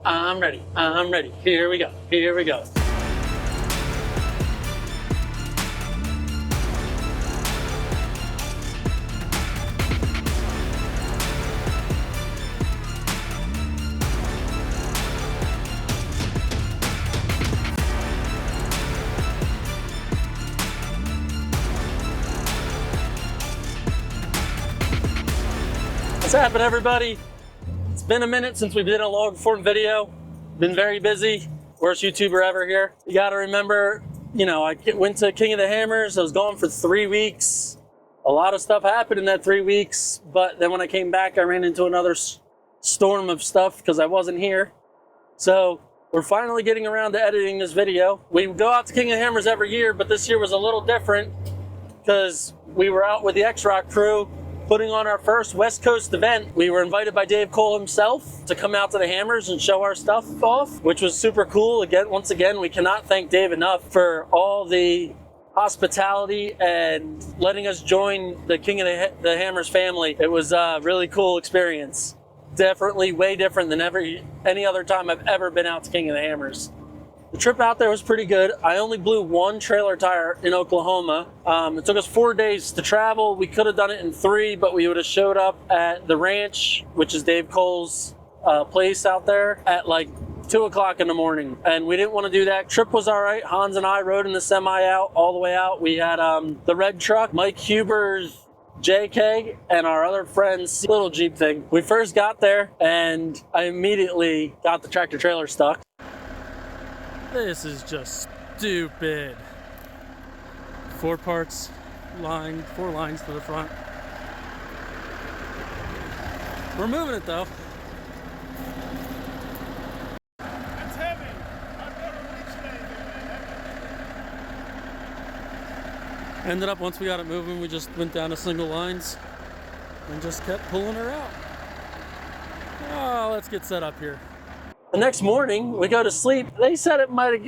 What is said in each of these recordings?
I'm ready. I'm ready. Here we go. Here we go. What's happening, everybody? It's been a minute since we did a log form video. Been very busy. Worst YouTuber ever here. You gotta remember, I went to King of the Hammers. I was gone for 3 weeks. A lot of stuff happened in that 3 weeks, but then when I came back, I ran into another storm of stuff because I wasn't here. So we're finally getting around to editing this video. We go out to King of the Hammers every year, but this year was a little different because we were out with the X-Rock crew putting on our first West Coast event. We were invited by Dave Cole himself to come out to the Hammers and show our stuff off, which was super cool. Once again, we cannot thank Dave enough for all the hospitality and letting us join the King of the Hammers family. It was a really cool experience. Definitely way different than any other time I've ever been out to King of the Hammers. The trip out there was pretty good. I only blew one trailer tire in Oklahoma. It took us 4 days to travel. We could have done it in 3, but we would have showed up at the ranch, which is Dave Cole's place out there, at like 2 o'clock in the morning. And we didn't want to do that. Trip was all right. Hans and I rode in the semi out, all the way out. We had the red truck, Mike Huber's JK, and our other friend's little Jeep thing. We first got there and I immediately got the tractor trailer stuck. This is just stupid. 4 parts, 4 lines to the front. We're moving it though. It's heavy. I've never reached anything that heavy. Ended up, once we got it moving, we just went down to single lines and just kept pulling her out. Oh, let's get set up here. The next morning, we go to sleep. They said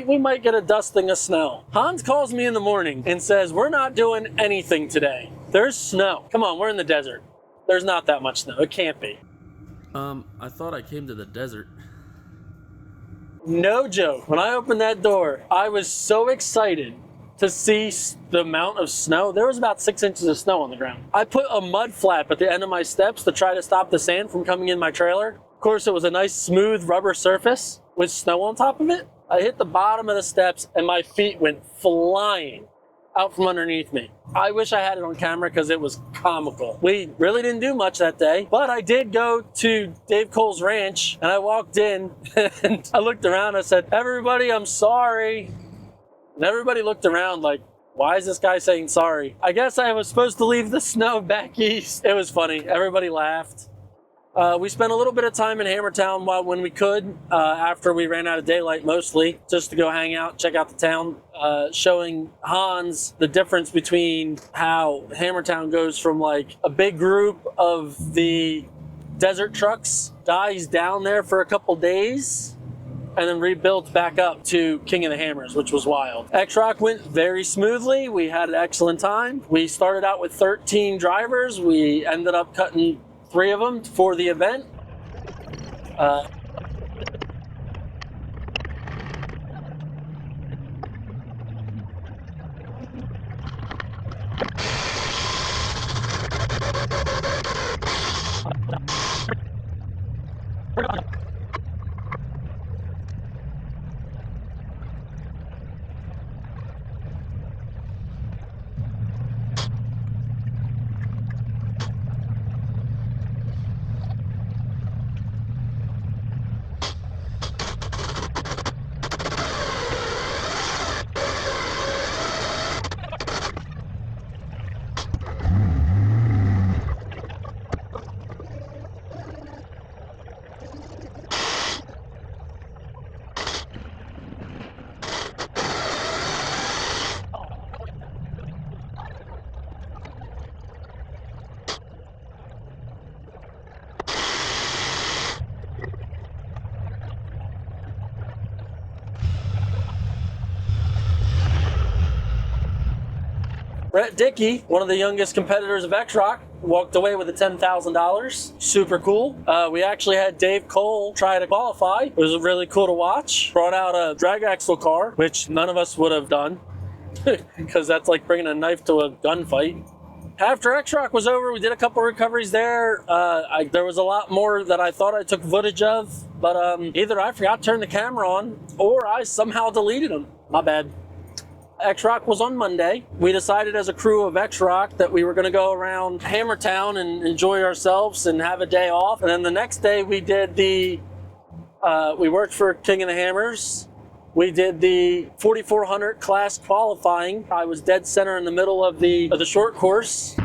we might get a dusting of snow. Hans calls me in the morning and says, we're not doing anything today. There's snow. Come on, we're in the desert. There's not that much snow. It can't be. I thought I came to the desert. No joke. When I opened that door, I was so excited to see the amount of snow. There was about 6 inches of snow on the ground. I put a mud flap at the end of my steps to try to stop the sand from coming in my trailer. Of course, it was a nice smooth rubber surface with snow on top of it. I hit the bottom of the steps and my feet went flying out from underneath me. I wish I had it on camera because it was comical. We really didn't do much that day, but I did go to Dave Cole's ranch and I walked in and I looked around. I said, everybody, I'm sorry. And everybody looked around like, why is this guy saying sorry? I guess I was supposed to leave the snow back east. It was funny. Everybody laughed. We spent a little bit of time in Hammertown when we could, after we ran out of daylight mostly, just to go hang out, check out the town, showing Hans the difference between how Hammertown goes from like a big group of the desert trucks, dies down there for a couple days, and then rebuilt back up to King of the Hammers, which was wild. X-Rock went very smoothly. We had an excellent time. We started out with 13 drivers. We ended up cutting 3 of them for the event. Brett Dickey, one of the youngest competitors of X-Rock, walked away with the $10,000. Super cool. We actually had Dave Cole try to qualify. It was really cool to watch. Brought out a drag axle car, which none of us would have done because that's like bringing a knife to a gunfight. After X-Rock was over, we did a couple recoveries there. There was a lot more that I thought I took footage of, but either I forgot to turn the camera on or I somehow deleted them. My bad. X-Rock was on Monday. We decided as a crew of X-Rock that we were going to go around Hammertown and enjoy ourselves and have a day off. And then the next day we did we worked for King of the Hammers. We did the 4400 class qualifying. I was dead center in the middle of the short course.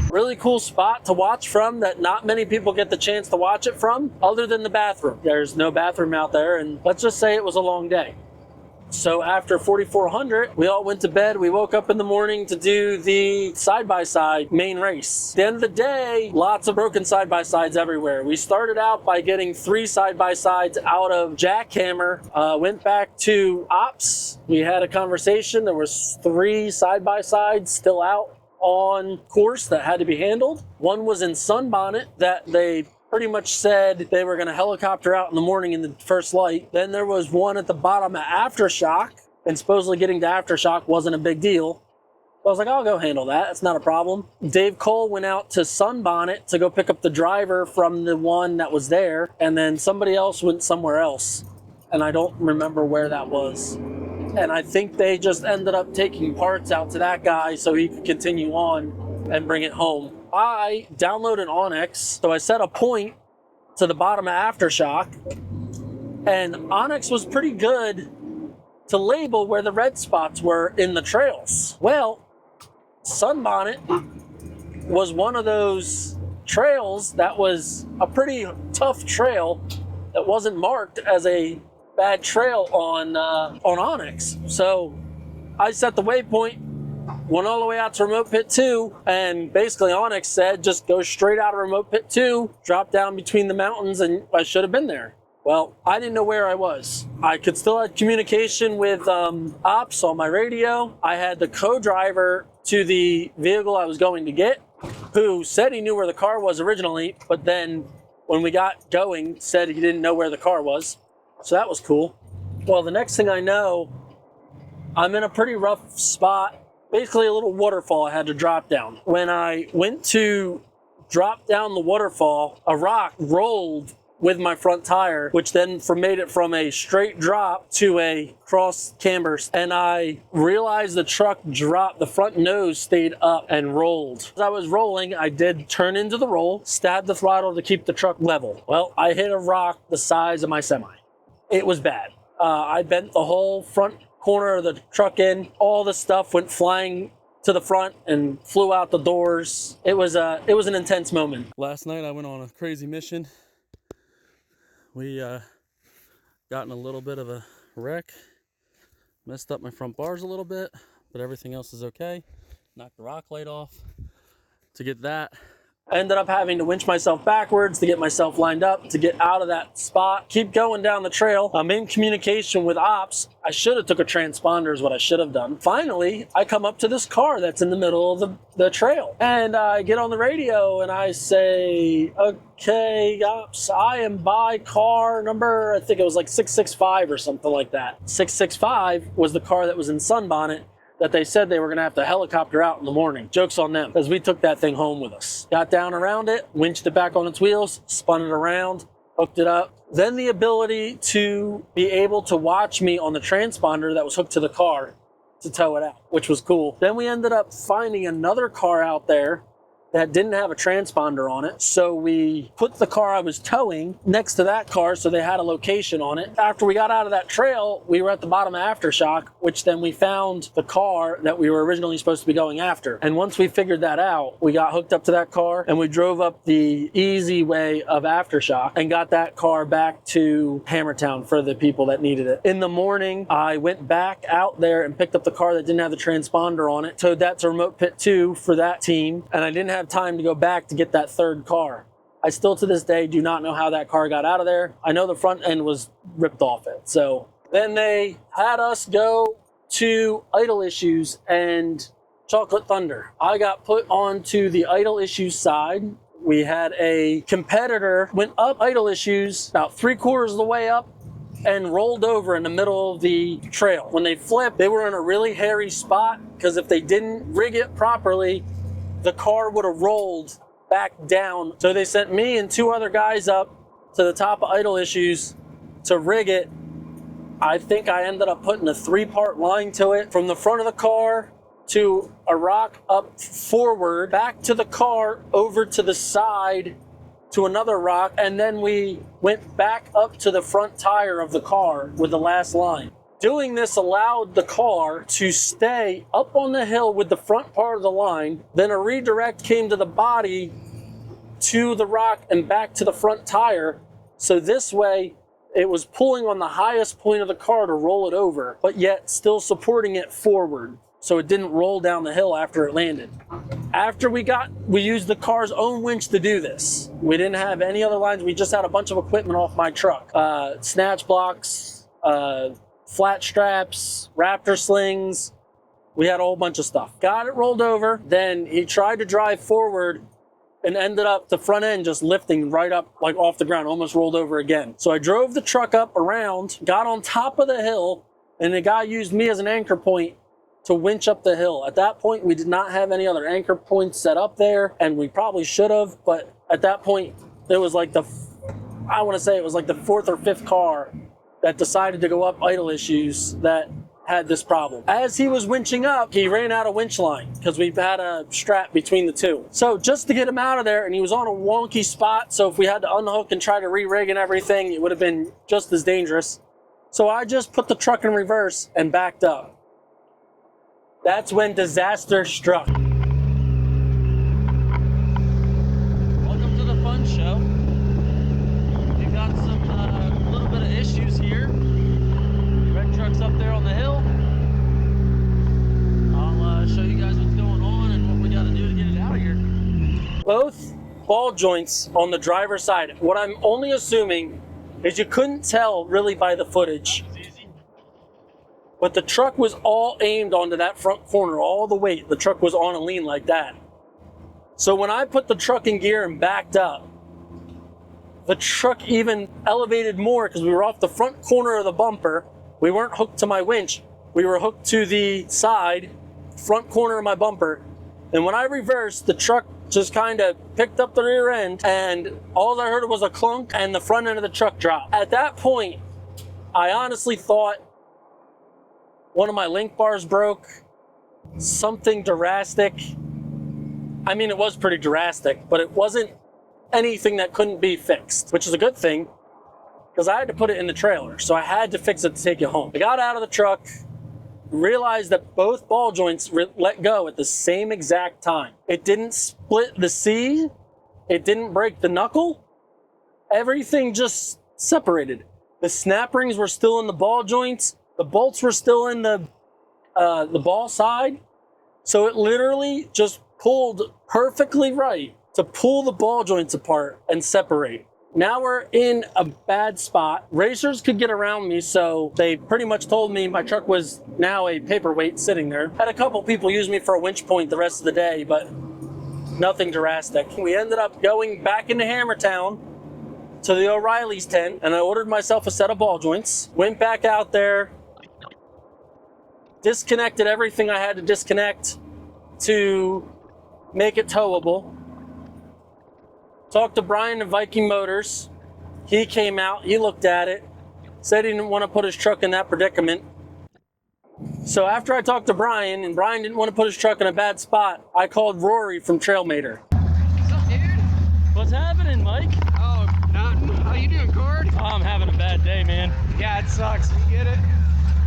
Really cool spot to watch from that not many people get the chance to watch it from, other than the bathroom. There's no bathroom out there, and let's just say it was a long day. So after 4400, we all went to bed. We woke up in the morning to do the side-by-side main race. At the end of the day, lots of broken side-by-sides everywhere. We started out by getting 3 side-by-sides out of Jackhammer, went back to Ops. We had a conversation. There was 3 side-by-sides still out on course that had to be handled. One was in Sunbonnet that they pretty much said they were going to helicopter out in the morning in the first light. Then there was one at the bottom of Aftershock, and supposedly getting to Aftershock wasn't a big deal. I was like, I'll go handle that. It's not a problem. Dave Cole went out to Sunbonnet to go pick up the driver from the one that was there, and then somebody else went somewhere else, and I don't remember where that was. And I think they just ended up taking parts out to that guy so he could continue on and bring it home. I downloaded Onyx, so I set a point to the bottom of Aftershock, and Onyx was pretty good to label where the red spots were in the trails. Well, Sunbonnet was one of those trails that was a pretty tough trail that wasn't marked as a bad trail on Onyx. So I set the waypoint, went all the way out to Remote Pit 2, and basically Onyx said just go straight out of Remote Pit 2, drop down between the mountains, and I should have been there. Well, I didn't know where I was. I could still have communication with Ops on my radio. I had the co-driver to the vehicle I was going to get, who said he knew where the car was originally, but then when we got going, said he didn't know where the car was. So that was cool. Well, the next thing I know, I'm in a pretty rough spot, basically a little waterfall I had to drop down. When I went to drop down the waterfall, a rock rolled with my front tire, which then made it from a straight drop to a cross camber. And I realized the truck dropped, the front nose stayed up and rolled. As I was rolling, I did turn into the roll, stabbed the throttle to keep the truck level. Well, I hit a rock the size of my semi. It was bad. I bent the whole front corner of the truck in. All the stuff went flying to the front and flew out the doors. It was an intense moment. Last night I went on a crazy mission. We got in a little bit of a wreck. Messed up my front bars a little bit, but everything else is okay. Knocked the rock light off. To get that I ended up having to winch myself backwards to get myself lined up to get out of that spot, keep going down the trail. I'm in communication with ops. I should have took a transponder is what I should have done. Finally, I come up to this car that's in the middle of the trail. And I get on the radio and I say, okay, ops, I am by car number, I think it was like 665 or something like that. 665 was the car that was in Sunbonnet that they said they were gonna have to helicopter out in the morning. Joke's on them, because we took that thing home with us. Got down around it, winched it back on its wheels, spun it around, hooked it up. Then the ability to be able to watch me on the transponder that was hooked to the car to tow it out, which was cool. Then we ended up finding another car out there that didn't have a transponder on it. So we put the car I was towing next to that car so they had a location on it. After we got out of that trail, we were at the bottom of Aftershock, which then we found the car that we were originally supposed to be going after. And once we figured that out, we got hooked up to that car and we drove up the easy way of Aftershock and got that car back to Hammertown for the people that needed it. In the morning, I went back out there and picked up the car that didn't have the transponder on it, towed that to Remote Pit 2 for that team, and I didn't have time to go back to get that third car. I still to this day do not know how that car got out of there. I know the front end was ripped off it. So then they had us go to Idle Issues and Chocolate Thunder. I got put onto the Idle Issues side. We had a competitor went up Idle Issues about 3/4 of the way up and rolled over in the middle of the trail. When they flipped, they were in a really hairy spot because if they didn't rig it properly, the car would have rolled back down. So they sent me and 2 other guys up to the top of Idle Issues to rig it. I think I ended up putting a 3-part line to it from the front of the car to a rock up forward, back to the car, over to the side to another rock, and then we went back up to the front tire of the car with the last line. Doing this allowed the car to stay up on the hill with the front part of the line, then a redirect came to the body to the rock and back to the front tire. So this way, it was pulling on the highest point of the car to roll it over, but yet still supporting it forward, so it didn't roll down the hill after it landed. After we used the car's own winch to do this. We didn't have any other lines. We just had a bunch of equipment off my truck. Snatch blocks, flat straps, raptor slings. We had a whole bunch of stuff. Got it rolled over. Then he tried to drive forward and ended up the front end just lifting right up like off the ground, almost rolled over again. So I drove the truck up around, got on top of the hill, and the guy used me as an anchor point to winch up the hill. At that point, we did not have any other anchor points set up there, and we probably should have, but at that point, it was like I want to say it was like the 4th or 5th car that decided to go up Idle Issues that had this problem. As he was winching up, he ran out of winch line because we've had a strap between the two. So just to get him out of there, and he was on a wonky spot, so if we had to unhook and try to re-rig and everything, it would have been just as dangerous. So I just put the truck in reverse and backed up. That's when disaster struck. Welcome to the fun show. We've got some little bit of issues here. Red truck's up there on the hill. I'll show you guys what's going on and what we got to do to get it out of here. Both ball joints on the driver's side. What I'm only assuming is you couldn't tell really by the footage, but the truck was all aimed onto that front corner, all the weight. The truck was on a lean like that. So when I put the truck in gear and backed up, the truck even elevated more because we were off the front corner of the bumper. We weren't hooked to my winch. We were hooked to the side, front corner of my bumper. And when I reversed, the truck just kind of picked up the rear end, and all I heard was a clunk and the front end of the truck dropped. At that point, I honestly thought one of my link bars broke, something drastic. I mean, it was pretty drastic, but it wasn't anything that couldn't be fixed, which is a good thing because I had to put it in the trailer. So I had to fix it to take it home. I got out of the truck, realized that both ball joints let go at the same exact time. It didn't split the C. It didn't break the knuckle. Everything just separated. The snap rings were still in the ball joints. The bolts were still in the ball side. So it literally just pulled perfectly right to pull the ball joints apart and separate. Now we're in a bad spot. Racers could get around me, so they pretty much told me my truck was now a paperweight sitting there. Had a couple people use me for a winch point the rest of the day, but nothing drastic. We ended up going back into Hammertown to the O'Reilly's tent, and I ordered myself a set of ball joints. Went back out there, disconnected everything I had to disconnect to make it towable. Talked to Brian at Viking Motors. He came out, he looked at it, said he didn't want to put his truck in that predicament. So after I talked to Brian, and Brian didn't want to put his truck in a bad spot, I called Rory from Trailmater. What's up, dude? What's happening, Mike? Oh, nothing. How you doing, Cord? Oh, I'm having a bad day, man. Yeah, it sucks. We get it.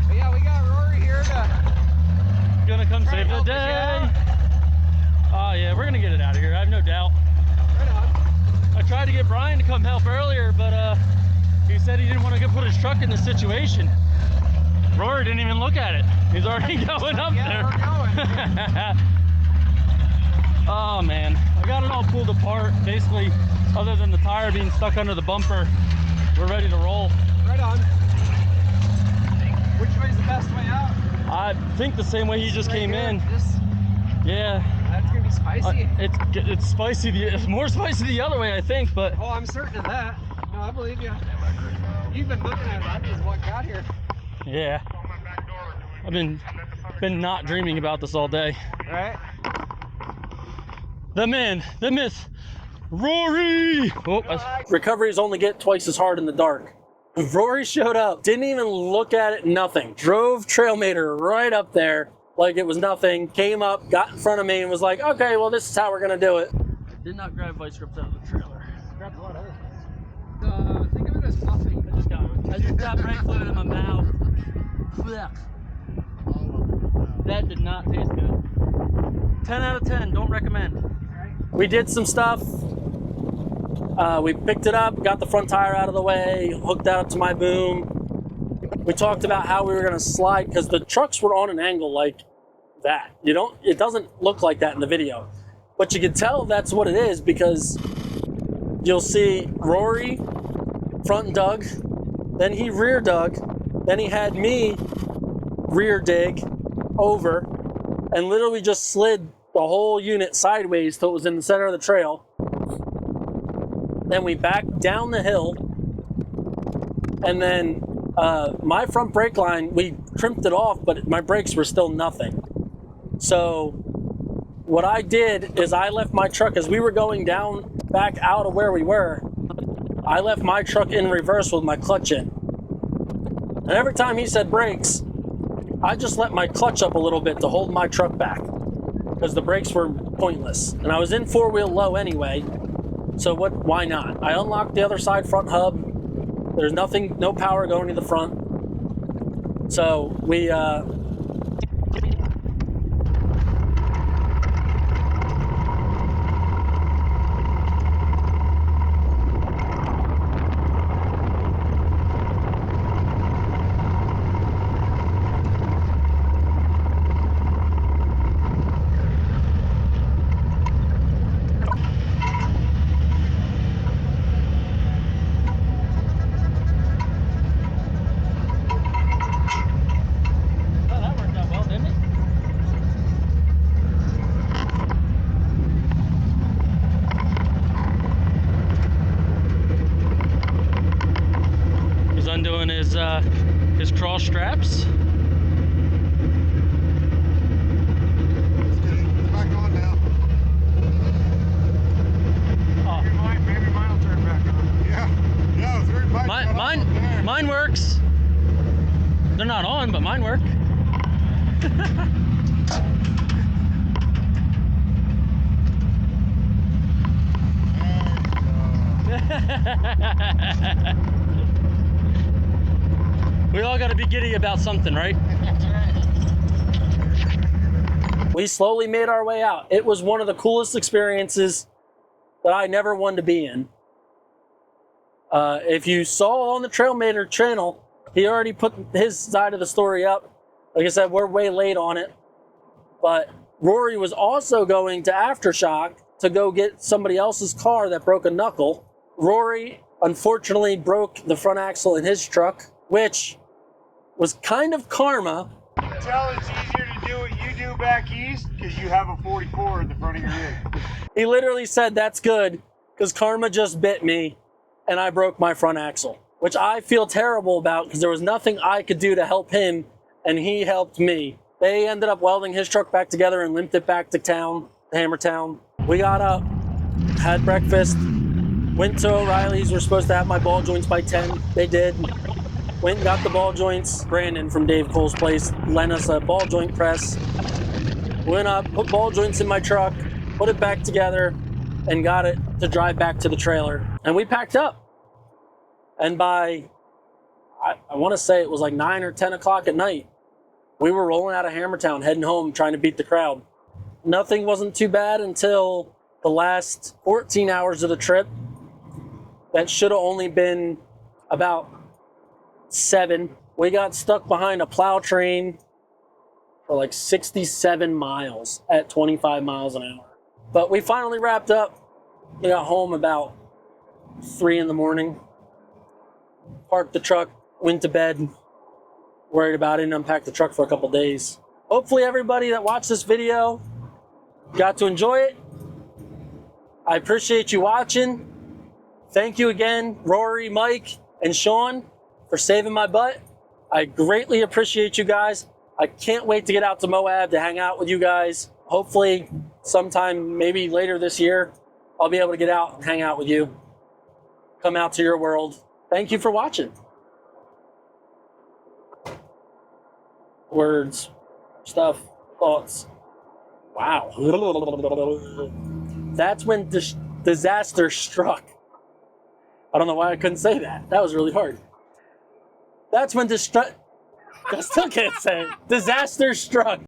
But yeah, we got Rory here to Gonna come try save and the help us day. Oh yeah, we're gonna get it out of here. I have no doubt. Right on. I tried to get Brian to come help earlier, but he said he didn't want to put his truck in the situation. Rory didn't even look at it. He's already going up there. We're going. Oh man, I got it all pulled apart. Basically, other than the tire being stuck under the bumper, we're ready to roll. Right on. Which way's the best way out? I think the same way he just Right came here. in. This, Yeah. that's gonna be spicy. It's spicy. It's more spicy the other way, I think. But Oh, I'm certain of that. No, I believe you. You've been looking at it. I just what got here. yeah, I've been not dreaming about this all day. Right? The man, the myth, Rory. Recoveries only get twice as hard in the dark. Rory showed up, didn't even look at it, nothing. Drove Trailmater right up there like it was nothing. Came up, got in front of me, and was like, "Okay, well, this is how we're gonna do it." Did not grab vice grips out of the trailer. Grabbed a lot of other things. Think of it as puffing. I just got brake fluid in my mouth. Blech. That did not taste good. 10 out of 10, don't recommend. Right? We did some stuff. We picked it up, got the front tire out of the way, hooked that up to my boom. We talked about how we were gonna slide, because the trucks were on an angle like that. It doesn't look like that in the video. But you can tell that's what it is, because you'll see Rory front dug, then he rear dug, then he had me rear dig over, and literally just slid the whole unit sideways till it was in the center of the trail. Then we backed down the hill, and then my front brake line, we crimped it off, but my brakes were still nothing. So what I did is I left my truck, as we were going down back out of where we were, I left my truck in reverse with my clutch in. And every time he said brakes, I just let my clutch up a little bit to hold my truck back, because the brakes were pointless. And I was in four-wheel low anyway, so why not? I unlocked the other side front hub. There's nothing, no power going to the front. So we undoing his cross straps. It's back on now. Oh. Maybe mine will turn back on. Yeah, it's very bright. Mine works. They're not on, but mine work. We all got to be giddy about something, right? We slowly made our way out. It was one of the coolest experiences that I never wanted to be in. If you saw on the Trailmater channel, he already put his side of the story up. Like I said, we're way late on it. But Rory was also going to Aftershock to go get somebody else's car that broke a knuckle. Rory unfortunately broke the front axle in his truck, which was kind of karma. Tell it's easier to do what you do back east because you have a 44 in the front of your rig. He literally said, that's good, because karma just bit me and I broke my front axle, which I feel terrible about because there was nothing I could do to help him and he helped me. They ended up welding his truck back together and limped it back to town, Hammertown. We got up, had breakfast, went to O'Reilly's. We're supposed to have my ball joints by 10. They did. Went and got the ball joints. Brandon from Dave Cole's place lent us a ball joint press. Went up, put ball joints in my truck, put it back together, and got it to drive back to the trailer. And we packed up. And by, I want to say it was like 9 or 10 o'clock at night, we were rolling out of Hammertown, heading home, trying to beat the crowd. Nothing wasn't too bad until the last 14 hours of the trip. That should have only been about 7. We got stuck behind a plow train for like 67 miles at 25 miles an hour. But we finally wrapped up. We got home about 3 in the morning. Parked the truck, went to bed, worried about it, and unpacked the truck for a couple days. Hopefully everybody that watched this video got to enjoy it. I appreciate you watching. Thank you again, Rory, Mike, and Sean, for saving my butt. I greatly appreciate you guys. I can't wait to get out to Moab to hang out with you guys. Hopefully sometime maybe later this year, I'll be able to get out and hang out with you. Come out to your world. Thank you for watching. Words, stuff, thoughts. Wow. That's when disaster struck. I don't know why I couldn't say that. That was really hard. That's when I still can't say it. Disaster struck.